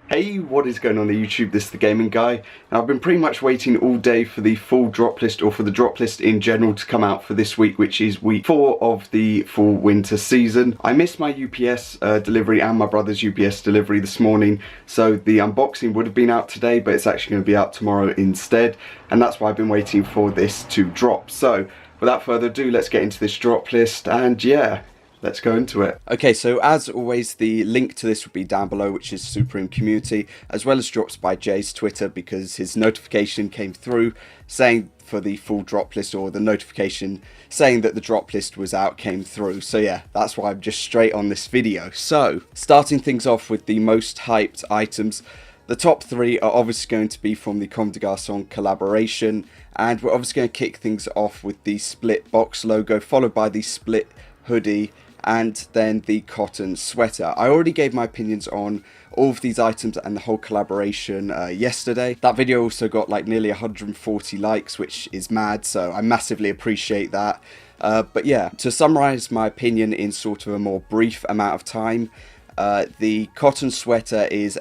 Hey, what is going on the YouTube? This is the Gaming Guy, and I've been pretty much waiting all day for the full drop list, or for the drop list in general, to come out for this week, which is week 4 of the full winter season. I missed my UPS delivery and my brother's UPS delivery this morning, so the unboxing would have been out today, but it's actually going to be out tomorrow instead, and that's why I've been waiting for this to drop. So, without further ado, let's get into this drop list, and yeah, let's go into it. Okay, so as always, the link to this will be down below, which is Supreme Community, as well as drops by Jay's Twitter, because his notification came through saying for the full drop list, or the notification saying that the drop list was out came through. So yeah, that's why I'm just straight on this video. So, starting things off with the most hyped items. The top 3 are obviously going to be from the Comme des Garçons collaboration, and we're obviously going to kick things off with the split box logo, followed by the split hoodie, and then the cotton sweater. I already gave my opinions on all of these items and the whole collaboration yesterday. That video also got like nearly 140 likes, which is mad, so I massively appreciate that. But yeah, to summarize my opinion in sort of a more brief amount of time, the cotton sweater is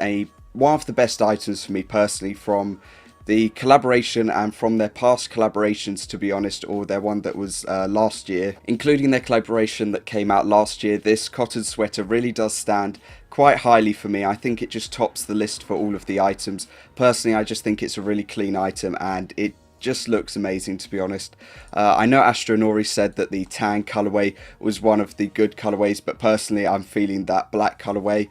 one of the best items for me personally from the collaboration and from their past collaborations, to be honest, or their one that was last year. Including their collaboration that came out last year, this cotton sweater really does stand quite highly for me. I think it just tops the list for all of the items. Personally, I just think it's a really clean item and it just looks amazing, to be honest. I know Astronori said that the tan colorway was one of the good colorways, but personally I'm feeling that black colorway.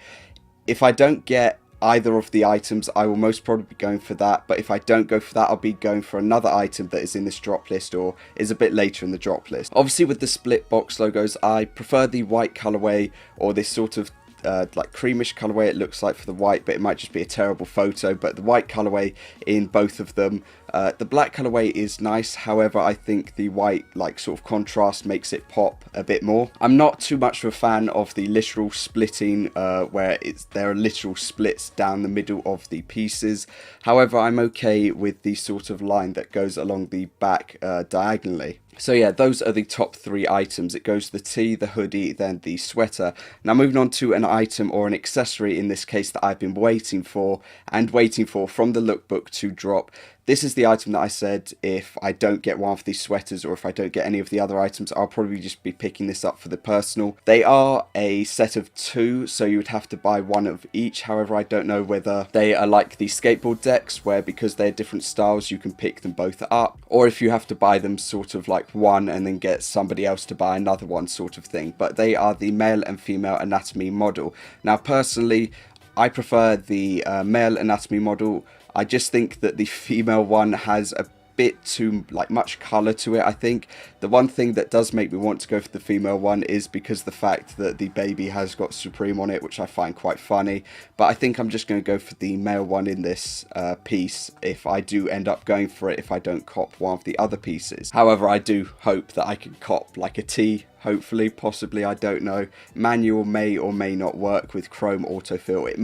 If I don't get either of the items, I will most probably be going for that, but if I don't go for that, I'll be going for another item that is in this drop list or is a bit later in the drop list. Obviously with the split box logos, I prefer the white colorway, or this sort of like creamish colorway it looks like for the white, but it might just be a terrible photo. But the white colorway in both of them. The black colorway is nice, however I think the white like sort of contrast makes it pop a bit more. I'm not too much of a fan of the literal splitting where there are literal splits down the middle of the pieces. However, I'm okay with the sort of line that goes along the back diagonally. So yeah, those are the top 3 items. It goes the tee, the hoodie, then the sweater. Now moving on to an item, or an accessory in this case, that I've been waiting for from the lookbook to drop. This is the item that I said if I don't get one of these sweaters, or if I don't get any of the other items, I'll probably just be picking this up for the personal. They are a set of 2, so you would have to buy one of each. However, I don't know whether they are like the skateboard decks, where because they're different styles, you can pick them both up, or if you have to buy them sort of like one and then get somebody else to buy another one sort of thing. But they are the male and female anatomy model. Now, personally, I prefer the male anatomy model. I just think that the female one has a bit too much color to it. I think the one thing that does make me want to go for the female one is because the fact that the baby has got Supreme on it, which I find quite funny. But I think I'm just going to go for the male one in this piece if I do end up going for it, if I don't cop one of the other pieces. However, I do hope that I can cop like a tee. Hopefully, possibly, I don't know. Manual may or may not work with chrome autofill. It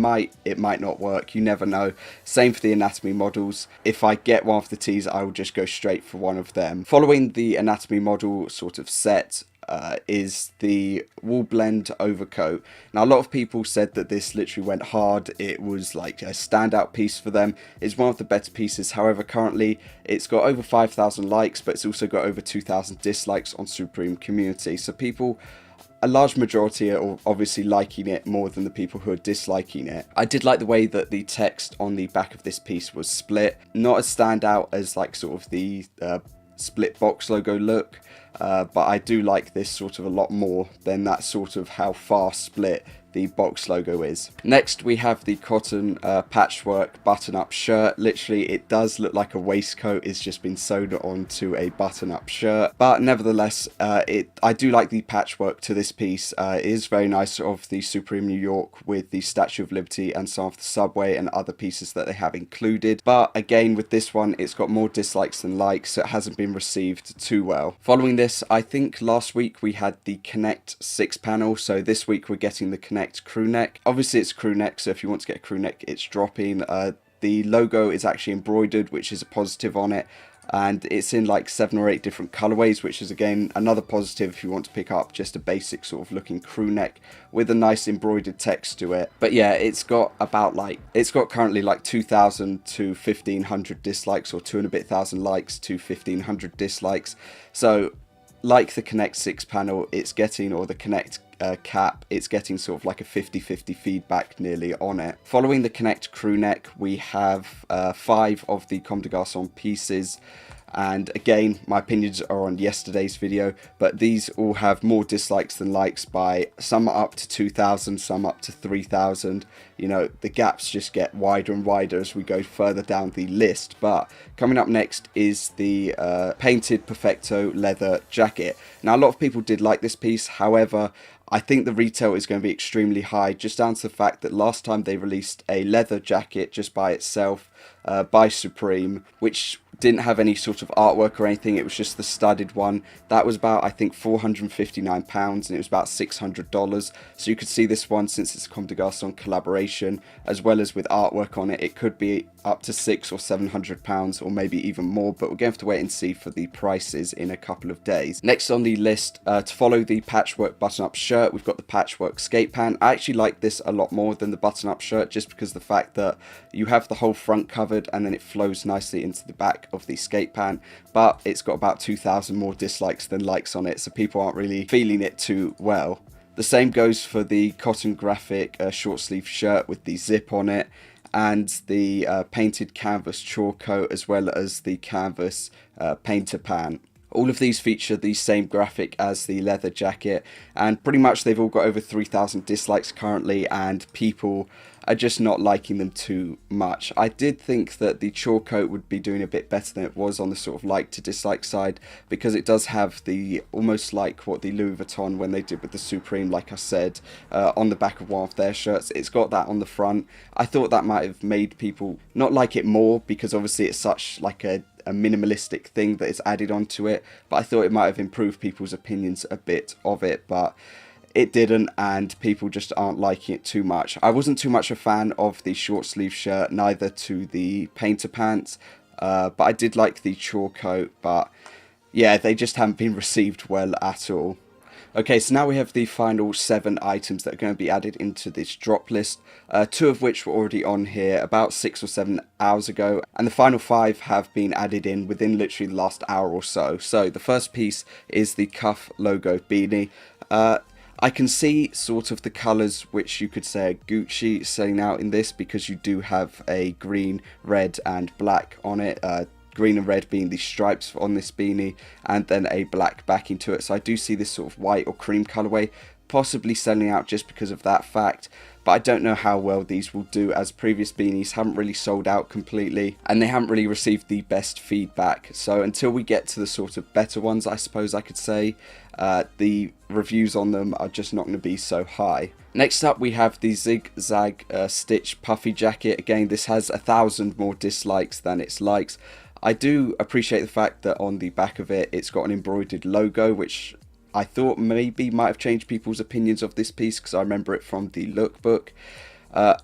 might not work. You never know. Same for the anatomy models. If I get one of the tees, I will just go straight for one of them. Following the anatomy model sort of set is the wool blend overcoat. Now, a lot of people said that this literally went hard. It was like a standout piece for them. It's one of the better pieces. However, currently it's got over 5,000 likes, but it's also got over 2,000 dislikes on Supreme Community. So people, a large majority, are obviously liking it more than the people who are disliking it. I did like the way that the text on the back of this piece was split. Not as standout as like sort of the split box logo look, but I do like this sort of a lot more than that sort of how far split the box logo is. Next, we have the cotton patchwork button-up shirt. Literally, it does look like a waistcoat. It's just been sewn onto a button-up shirt. But nevertheless, I do like the patchwork to this piece. It is very nice of the Supreme New York with the Statue of Liberty and some of the subway and other pieces that they have included. But again, with this one, it's got more dislikes than likes, so it hasn't been received too well. Following this, I think last week we had the Connect 6 panel, so this week we're getting the Connect Crewneck. Obviously it's Crewneck, so if you want to get a Crewneck, it's dropping. The logo is actually embroidered, which is a positive on it. and it's in like 7 or 8 different colorways, which is again another positive if you want to pick up just a basic sort of looking crew neck with a nice embroidered text to it. But yeah, it's got currently like 2,000 to 1,500 dislikes, or 2 and a bit thousand likes to 1,500 dislikes. So like the Connect 6 panel, it's getting, or the Connect cap, it's getting sort of like a 50-50 feedback nearly on it. Following the Connect crew neck, we have 5 of the Comme des Garçons pieces. And again, my opinions are on yesterday's video, but these all have more dislikes than likes, by some are up to 2,000, some up to 3,000. You know, the gaps just get wider and wider as we go further down the list. But coming up next is the painted Perfecto leather jacket. Now, a lot of people did like this piece. However, I think the retail is going to be extremely high, just down to the fact that last time they released a leather jacket just by itself by Supreme, which didn't have any sort of artwork or anything. It was just the studded one. That was about, I think, £459, and it was about $600. So you could see this one, since it's a Comme des Garçons collaboration, as well as with artwork on it, it could be up to £600 or £700, or maybe even more, but we're going to have to wait and see for the prices in a couple of days. Next on the list, to follow the patchwork button-up shirt, we've got the patchwork skate pan. I actually like this a lot more than the button-up shirt, just because of the fact that you have the whole front covered and then it flows nicely into the back of the skate pan, but it's got about 2,000 more dislikes than likes on it, so people aren't really feeling it too well. The same goes for the cotton graphic short sleeve shirt with the zip on it, and the painted canvas chalk coat, as well as the canvas painter pan. All of these feature the same graphic as the leather jacket, and pretty much they've all got over 3,000 dislikes currently, and people are just not liking them too much. I did think that the chalk coat would be doing a bit better than it was on the sort of like to dislike side, because it does have the almost like what the Louis Vuitton when they did with the Supreme, like I said, on the back of one of their shirts. It's got that on the front. I thought that might have made people not like it more, because obviously it's such like a minimalistic thing that is added onto it, but I thought it might have improved people's opinions a bit of it, but it didn't, and people just aren't liking it too much. I wasn't too much a fan of the short sleeve shirt, neither to the painter pants, but I did like the chalk coat, but yeah, they just haven't been received well at all. Okay, so now we have the final 7 items that are going to be added into this drop list, 2 of which were already on here about 6 or 7 hours ago, and the final 5 have been added in within literally the last hour or so. So the first piece is the cuff logo beanie. I can see sort of the colours which you could say are Gucci selling out in this, because you do have a green, red and black on it. Green and red being the stripes on this beanie, and then a black backing to it. So I do see this sort of white or cream colourway possibly selling out just because of that fact. But I don't know how well these will do, as previous beanies haven't really sold out completely, and they haven't really received the best feedback. So until we get to the sort of better ones, I suppose I could say, the reviews on them are just not going to be so high. Next up, we have the Zigzag Stitch puffy jacket. Again, this has 1,000 more dislikes than its likes. I do appreciate the fact that on the back of it, it's got an embroidered logo, which I thought maybe might have changed people's opinions of this piece, because I remember it from the lookbook.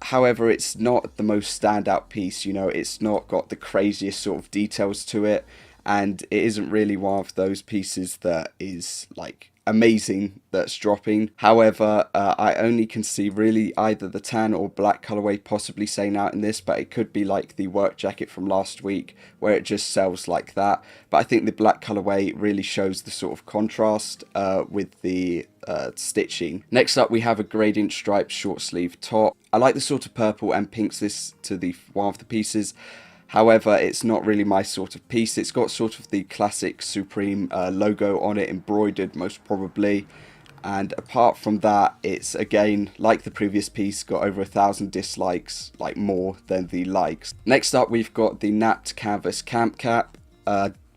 However, it's not the most standout piece, you know, it's not got the craziest sort of details to it, and it isn't really one of those pieces that is like amazing that's dropping. However, I only can see really either the tan or black colorway possibly saying out in this, but it could be like the work jacket from last week where it just sells like that. But I think the black colorway really shows the sort of contrast with the stitching. Next up, we have a gradient striped short sleeve top. I like the sort of purple and pinks this to the one of the pieces. However, it's not really my sort of piece. It's got sort of the classic Supreme logo on it, embroidered most probably. And apart from that, it's again, like the previous piece, got over 1,000 dislikes, like more than the likes. Next up, we've got the napped canvas camp cap.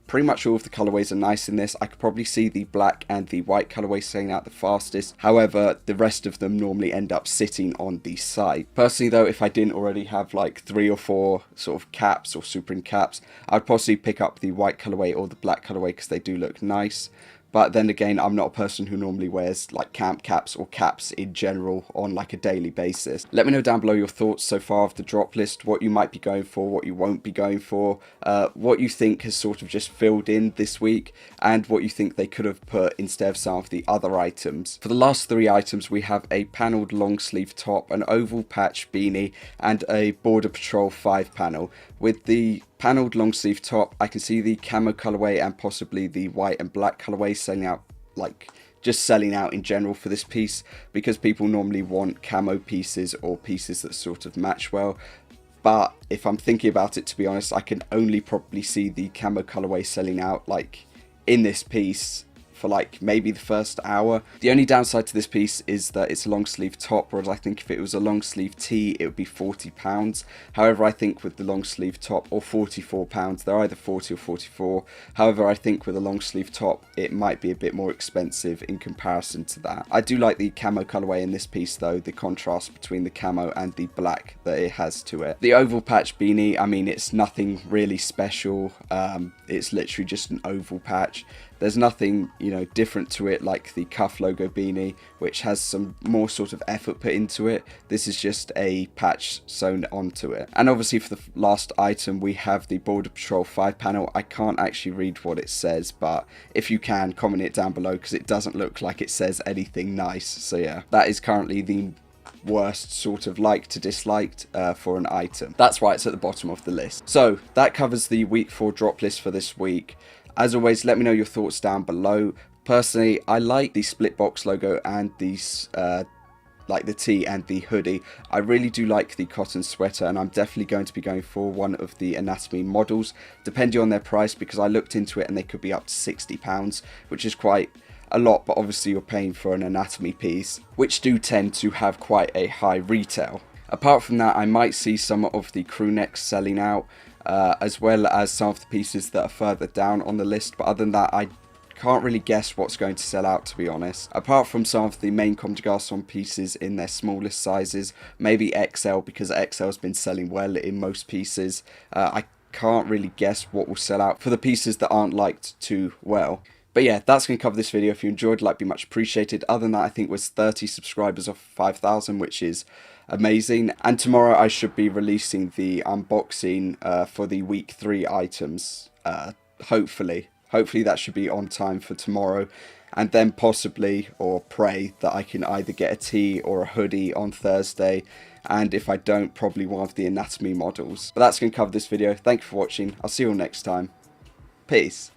Pretty much all of the colorways are nice in this. I could probably see the black and the white colorway selling out the fastest. However, the rest of them normally end up sitting on the side. Personally though, if I didn't already have like 3 or 4 sort of caps or Supreme caps, I'd possibly pick up the white colorway or the black colorway because they do look nice. But then again, I'm not a person who normally wears like camp caps or caps in general on like a daily basis. Let me know down below your thoughts so far of the drop list, what you might be going for, what you won't be going for, what you think has sort of just filled in this week, and what you think they could have put instead of some of the other items. For the last 3 items, we have a panelled long sleeve top, an oval patch beanie, and a Border Patrol 5 panel. With the panelled long sleeve top, I can see the camo colorway and possibly the white and black colorway selling out, like just selling out in general for this piece, because people normally want camo pieces or pieces that sort of match well. But if I'm thinking about it, to be honest, I can only probably see the camo colorway selling out like in this piece for like maybe the first hour. The only downside to this piece is that it's a long sleeve top, whereas I think if it was a long sleeve tee it would be £40. However, I think with the long sleeve top, or £44, they're either 40 or 44. However, I think with a long sleeve top it might be a bit more expensive in comparison to that. I do like the camo colorway in this piece though, the contrast between the camo and the black that it has to it. The oval patch beanie, I mean, it's nothing really special. It's literally just an oval patch. There's nothing, you know, different to it like the cuff logo beanie, which has some more sort of effort put into it. This is just a patch sewn onto it. And obviously for the last item, we have the Border Patrol 5 panel. I can't actually read what it says, but if you can, comment it down below, because it doesn't look like it says anything nice. So yeah, that is currently the worst sort of like to disliked for an item. That's why it's at the bottom of the list. So that covers the week 4 drop list for this week. As always, let me know your thoughts down below. Personally, I like the split box logo and these like the tee and the hoodie. I really do like the cotton sweater, and I'm definitely going to be going for one of the anatomy models, depending on their price, because I looked into it and they could be up to £60, which is quite a lot, but obviously you're paying for an anatomy piece, which do tend to have quite a high retail. Apart from that, I might see some of the crew necks selling out, as well as some of the pieces that are further down on the list, but other than that, I can't really guess what's going to sell out, to be honest. Apart from some of the main Comme des Garçons pieces in their smallest sizes, maybe XL, because XL has been selling well in most pieces. I can't really guess what will sell out for the pieces that aren't liked too well. But yeah, that's going to cover this video. If you enjoyed, like, be much appreciated. Other than that, I think it was 30 subscribers off 5,000, which is amazing. And tomorrow I should be releasing the unboxing for the week 3 items. Hopefully that should be on time for tomorrow. And then possibly, or pray, that I can either get a tee or a hoodie on Thursday. And if I don't, probably one of the anatomy models. But that's going to cover this video. Thank you for watching. I'll see you all next time. Peace.